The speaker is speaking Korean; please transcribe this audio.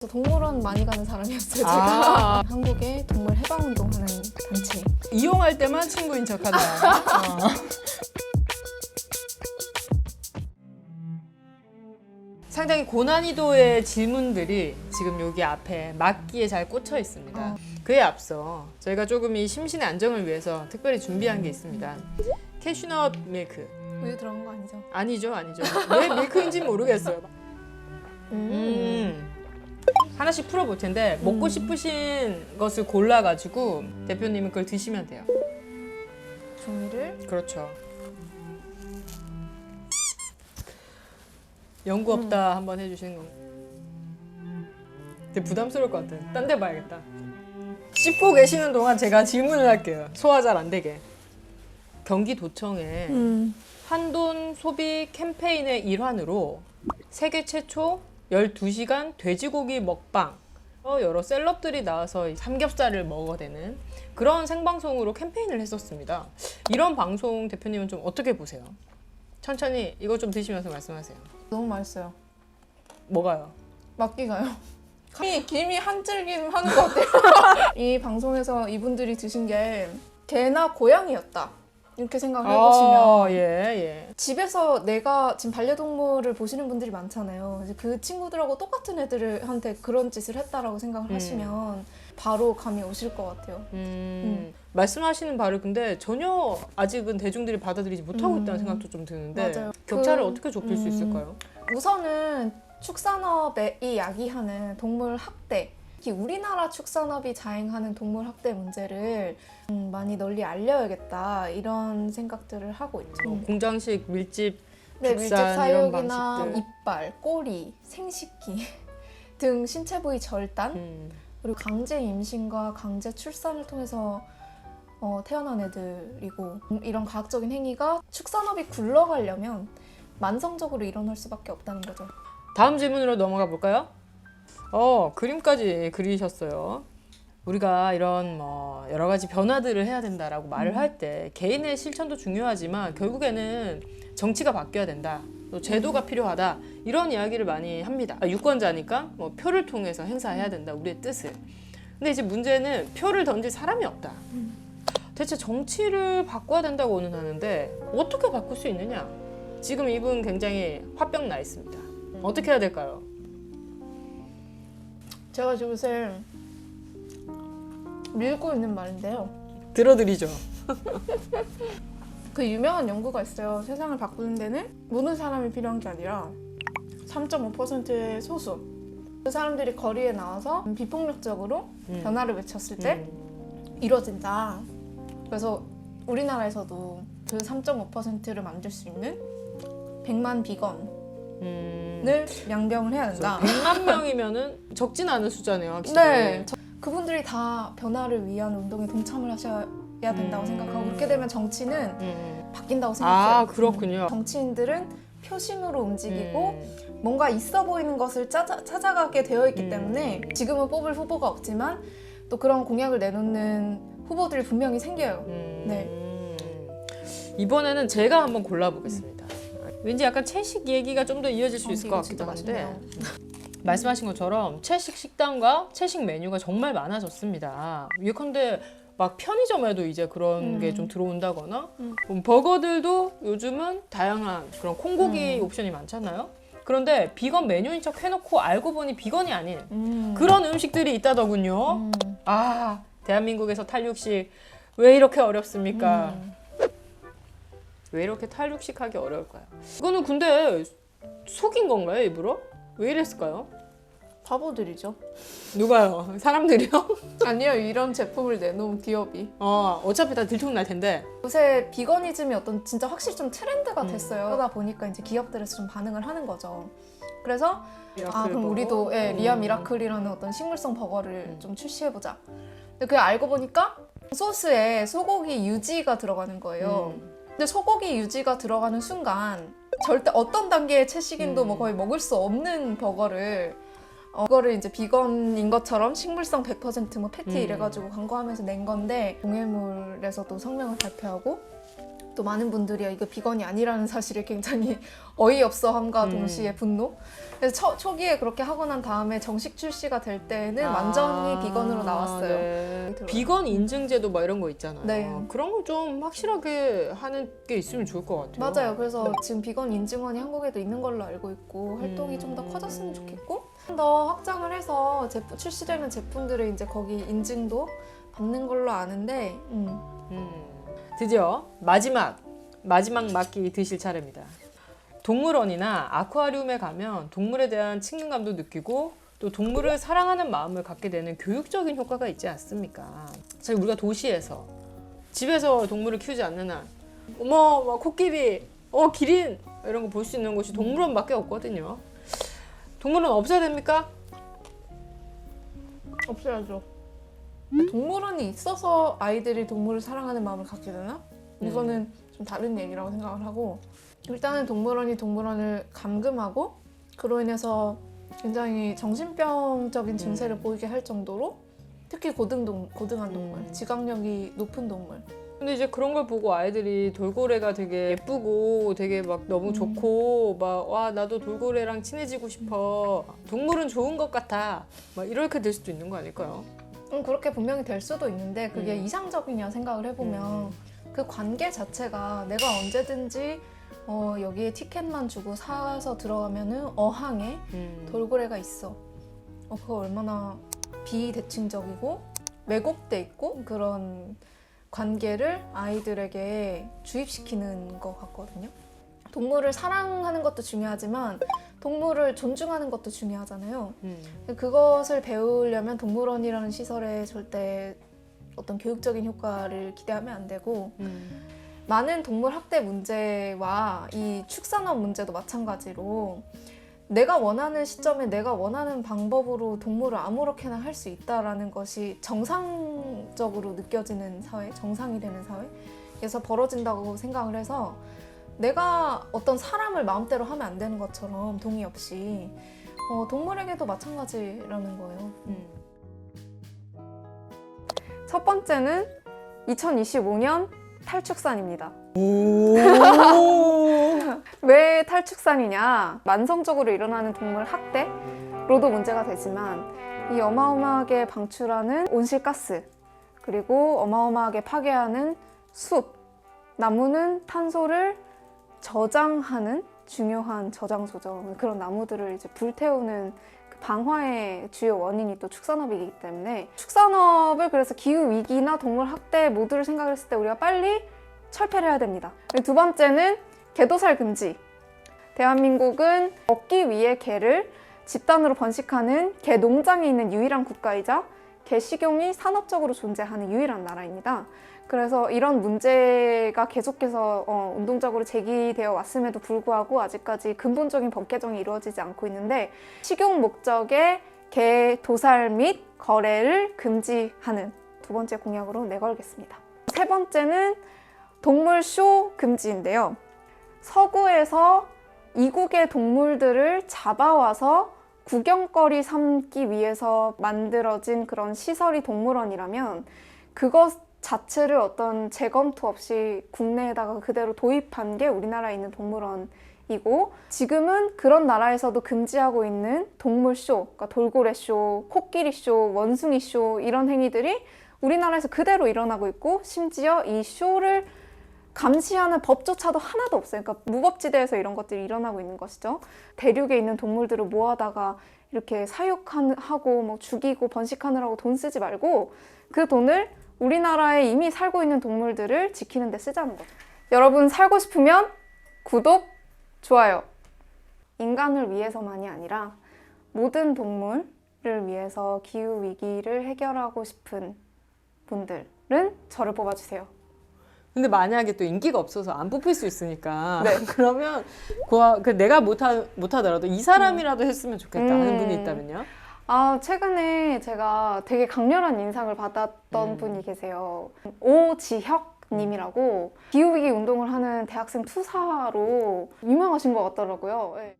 동물원 많이 가는 사람이었어요, 제가. 한국의 동물 해방운동하는 단체. 이용할 때만 친구인 척한다. 상당히 고난이도의 질문들이 지금 여기 앞에 막기에 잘 꽂혀 있습니다. 그에 앞서 저희가 조금 이 심신의 안정을 위해서 특별히 준비한 게 있습니다. 캐슈넛 밀크. 우유 들어간 거 아니죠? 아니죠. 왜 밀크인지 모르겠어요. 하나씩 풀어볼 텐데 먹고 싶으신 것을 골라가지고 대표님은 그걸 드시면 돼요. 종이를. 그렇죠. 연구 없다 한번 해주시는 거. 되게 부담스러울 것 같아. 딴 데 봐야겠다. 씹고 계시는 동안 제가 질문을 할게요. 소화 잘 안 되게. 경기도청의 한돈 소비 캠페인의 일환으로 세계 최초 12시간 돼지고기 먹방, 여러 셀럽들이 나와서 삼겹살을 먹어대는 그런 생방송으로 캠페인을 했었습니다. 이런 방송 대표님은 좀 어떻게 보세요? 천천히 이거 좀 드시면서 말씀하세요. 너무 맛있어요. 뭐가요? 막기가요. 김이 한 줄기는 하는 것 같아요. 이 방송에서 이분들이 드신 게 개나 고양이였다. 이렇게 생각을 해보시면 예. 집에서 내가 지금 반려동물을 보시는 분들이 많잖아요. 이제 그 친구들하고 똑같은 애들한테 그런 짓을 했다라고 생각을 하시면 바로 감이 오실 것 같아요. 말씀하시는 바를 근데 전혀 아직은 대중들이 받아들이지 못하고 있다는 생각도 좀 드는데 맞아요. 격차를 어떻게 좁힐 수 있을까요? 우선은 축산업이 야기하는 동물 학대, 특히 우리나라 축산업이 자행하는 동물 학대 문제를 많이 널리 알려야겠다 이런 생각들을 하고 있죠. 공장식 밀집 네, 밀집 축산 이런 사육이나 방식들. 이빨, 꼬리, 생식기 등 신체 부위 절단 그리고 강제 임신과 강제 출산을 통해서 태어난 애들이고 이런 과학적인 행위가 축산업이 굴러가려면 만성적으로 일어날 수밖에 없다는 거죠. 다음 질문으로 넘어가 볼까요? 그림까지 그리셨어요. 우리가 이런 여러 가지 변화들을 해야 된다라고 말을 할 때 개인의 실천도 중요하지만 결국에는 정치가 바뀌어야 된다. 또 제도가 필요하다. 이런 이야기를 많이 합니다. 유권자니까 표를 통해서 행사해야 된다. 우리의 뜻을. 근데 이제 문제는 표를 던질 사람이 없다. 대체 정치를 바꿔야 된다고는 하는데 어떻게 바꿀 수 있느냐? 지금 이분 굉장히 화병 나 있습니다. 어떻게 해야 될까요? 제가 요새 밀고 있는 말인데요. 들어드리죠. 그 유명한 연구가 있어요. 세상을 바꾸는 데는 모든 사람이 필요한 게 아니라 3.5%의 소수. 그 사람들이 거리에 나와서 비폭력적으로 변화를 외쳤을 때 이루어진다. 그래서 우리나라에서도 그 3.5%를 만들 수 있는 100만 비건을 양병을 해야 된다. 100만 명이면은 적진 않은 숫자네요, 확실히. 네. 그분들이 다 변화를 위한 운동에 동참을 하셔야 된다고 생각하고 그렇게 되면 정치는 바뀐다고 생각해요. 그렇군요. 정치인들은 표심으로 움직이고 뭔가 있어 보이는 것을 찾아가게 되어 있기 때문에 지금은 뽑을 후보가 없지만 또 그런 공약을 내놓는 후보들이 분명히 생겨요. 네. 이번에는 제가 한번 골라보겠습니다. 왠지 약간 채식 얘기가 좀 더 이어질 수 있을 것 진짜 같기도 한데 맛있네요. 말씀하신 것처럼 채식 식당과 채식 메뉴가 정말 많아졌습니다. 예컨대 막 편의점에도 이제 그런 게 좀 들어온다거나 버거들도 요즘은 다양한 그런 콩고기 옵션이 많잖아요. 그런데 비건 메뉴인 척 해놓고 알고 보니 비건이 아닌 그런 음식들이 있다더군요. 대한민국에서 탈육식 왜 이렇게 어렵습니까? 왜 이렇게 탈육식 하기 어려울까요? 이거는 근데 속인 건가요, 일부러? 왜 이랬을까요? 바보들이죠. 누가요? 사람들이요? 아니요, 이런 제품을 내놓은 기업이. 어차피 다 들통날 텐데. 요새 비거니즘이 어떤 진짜 확실히 좀 트렌드가 됐어요. 그러다 보니까 이제 기업들에서 좀 반응을 하는 거죠. 그래서 그럼 우리도 리아 미라클이라는 어떤 식물성 버거를 좀 출시해보자. 근데 그게 알고 보니까 소스에 소고기 유지가 들어가는 거예요. 근데 소고기 유지가 들어가는 순간 절대 어떤 단계의 채식인도 뭐 거의 먹을 수 없는 버거를 그거를 이제 비건인 것처럼 식물성 100% 뭐 패티 이래가지고 광고하면서 낸 건데 동해물에서도 성명을 발표하고 또 많은 분들이 이거 비건이 아니라는 사실을 굉장히 어이없어함과 동시에 분노. 그래서 초기에 그렇게 하고 난 다음에 정식 출시가 될 때는 완전히 비건으로 나왔어요. 네. 비건 인증제도 막 이런 거 있잖아요. 네. 그런 거 좀 확실하게 하는 게 있으면 좋을 것 같아요. 맞아요. 그래서 지금 비건 인증원이 한국에도 있는 걸로 알고 있고 활동이 좀 더 커졌으면 좋겠고 좀 더 확장을 해서 출시되는 제품들을 이제 거기 인증도 받는 걸로 아는데 드디어 마지막 막기 드실 차례입니다. 동물원이나 아쿠아리움에 가면 동물에 대한 친근감도 느끼고 또 동물을 사랑하는 마음을 갖게 되는 교육적인 효과가 있지 않습니까? 사실 우리가 도시에서 집에서 동물을 키우지 않는 한 어머 막 코끼리, 기린 이런 거 볼 수 있는 곳이 동물원밖에 없거든요. 동물원 없어야 됩니까? 없어야죠. 동물원이 있어서 아이들이 동물을 사랑하는 마음을 갖게 되나? 이거는 좀 다른 얘기라고 생각을 하고 일단은 동물원을 감금하고 그로 인해서 굉장히 정신병적인 증세를 보이게 할 정도로 특히 고등한 동물, 지각력이 높은 동물. 근데 이제 그런 걸 보고 아이들이 돌고래가 되게 예쁘고 되게 막 너무 좋고 막 와 나도 돌고래랑 친해지고 싶어. 동물은 좋은 것 같아. 막 이렇게 될 수도 있는 거 아닐까요? 그렇게 분명히 될 수도 있는데 그게 이상적이냐 생각을 해보면 그 관계 자체가 내가 언제든지 여기에 티켓만 주고 사서 들어가면은 어항에 돌고래가 있어. 그거 얼마나 비대칭적이고 왜곡돼 있고 그런 관계를 아이들에게 주입시키는 것 같거든요. 동물을 사랑하는 것도 중요하지만 동물을 존중하는 것도 중요하잖아요. 그것을 배우려면 동물원이라는 시설에 절대 어떤 교육적인 효과를 기대하면 안 되고 많은 동물 학대 문제와 이 축산업 문제도 마찬가지로 내가 원하는 시점에 내가 원하는 방법으로 동물을 아무렇게나 할 수 있다라는 것이 정상적으로 느껴지는 사회, 정상이 되는 사회에서 벌어진다고 생각을 해서 내가 어떤 사람을 마음대로 하면 안 되는 것처럼 동의 없이 동물에게도 마찬가지라는 거예요. 첫 번째는 2025년 탈축산입니다. 왜 탈축산이냐? 만성적으로 일어나는 동물 학대로도 문제가 되지만 이 어마어마하게 방출하는 온실가스 그리고 어마어마하게 파괴하는 숲, 나무는 탄소를 저장하는 중요한 저장소죠. 그런 나무들을 이제 불태우는 방화의 주요 원인이 또 축산업이기 때문에 축산업을 그래서 기후위기나 동물 학대 모두를 생각을 했을 때 우리가 빨리 철폐를 해야 됩니다. 두 번째는 개도살 금지. 대한민국은 먹기 위해 개를 집단으로 번식하는 개 농장에 있는 유일한 국가이자 개 식용이 산업적으로 존재하는 유일한 나라입니다. 그래서 이런 문제가 계속해서 운동적으로 제기되어 왔음에도 불구하고 아직까지 근본적인 법 개정이 이루어지지 않고 있는데 식용 목적의 개 도살 및 거래를 금지하는 두 번째 공약으로 내걸겠습니다. 세 번째는 동물쇼 금지인데요. 서구에서 이국의 동물들을 잡아와서 구경거리 삼기 위해서 만들어진 그런 시설이 동물원이라면 그것 자체를 어떤 재검토 없이 국내에다가 그대로 도입한 게 우리나라에 있는 동물원이고 지금은 그런 나라에서도 금지하고 있는 동물쇼, 그러니까 돌고래쇼, 코끼리쇼, 원숭이쇼 이런 행위들이 우리나라에서 그대로 일어나고 있고 심지어 이 쇼를 감시하는 법조차도 하나도 없어요. 그러니까 무법지대에서 이런 것들이 일어나고 있는 것이죠. 대륙에 있는 동물들을 모아다가 이렇게 사육하고 뭐 죽이고 번식하느라고 돈 쓰지 말고 그 돈을 우리나라에 이미 살고 있는 동물들을 지키는 데 쓰자는 거죠. 여러분 살고 싶으면 구독, 좋아요. 인간을 위해서만이 아니라 모든 동물을 위해서 기후위기를 해결하고 싶은 분들은 저를 뽑아주세요. 근데 만약에 또 인기가 없어서 안 뽑힐 수 있으니까 네. 그러면 내가 못하더라도 이 사람이라도 했으면 좋겠다 하는 분이 있다면요? 최근에 제가 되게 강렬한 인상을 받았던 분이 계세요. 오지혁 님이라고 기후위기 운동을 하는 대학생 투사로 유명하신 것 같더라고요. 네.